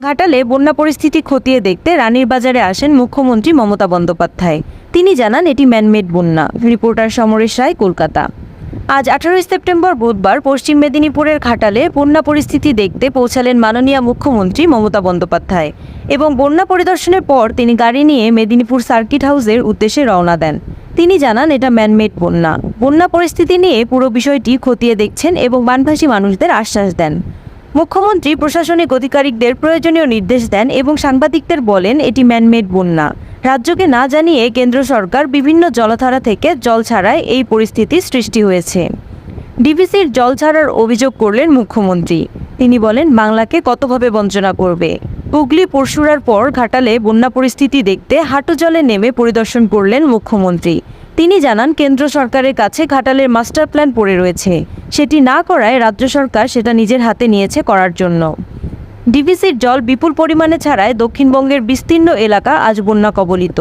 ঘাটালে বন্যা পরিস্থিতি খতিয়ে দেখতে রানীর বাজারে আসেন মুখ্যমন্ত্রী মমতা বন্দ্যোপাধ্যায়। তিনি জানান এটি ম্যানমেড বন্যা। রিপোর্টার সমরেশ রায়, কলকাতা। আজ 18 সেপ্টেম্বর বুধবার পশ্চিম মেদিনীপুরের ঘাটালে বন্যা পরিস্থিতি দেখতে পৌঁছালেন মাননীয় মুখ্যমন্ত্রী মমতা বন্দ্যোপাধ্যায় এবং বন্যা পরিদর্শনের পর তিনি গাড়ি নিয়ে মেদিনীপুর সার্কিট হাউসের উদ্দেশ্যে রওনা দেন। তিনি জানান এটা ম্যানমেড বন্যা। বন্যা পরিস্থিতি নিয়ে পুরো বিষয়টি খতিয়ে দেখছেন এবং বানভাসী মানুষদের আশ্বাস দেন। মুখ্যমন্ত্রী প্রশাসনিক আধিকারিকদের প্রয়োজনীয় নির্দেশ দেন এবং সাংবাদিকদের বলেন এটি ম্যানমেড বন্যা। রাজ্যকে না জানিয়ে কেন্দ্র সরকার বিভিন্ন জলাধারা থেকে জল ছাড়ায় এই পরিস্থিতি সৃষ্টি হয়েছে। ডিভিসির জল ছাড়ার অভিযোগ করলেন মুখ্যমন্ত্রী। তিনি বলেন বাংলাকে কতভাবে বঞ্চনা করবে। হুগলি পরশুরার পর ঘাটালে বন্যা পরিস্থিতি দেখতে হাঁটু জলে নেমে পরিদর্শন করলেন মুখ্যমন্ত্রী। তিনি জানান কেন্দ্র সরকারের কাছে ঘাটালের মাস্টার প্ল্যান পড়ে রয়েছে, সেটি না করায় রাজ্য সরকার সেটা নিজের হাতে নিয়েছে করার জন্য। ডিভিসির জল বিপুল পরিমাণে ছাড়ায় দক্ষিণবঙ্গের বিস্তীর্ণ এলাকা আজ বন্যা কবলিত।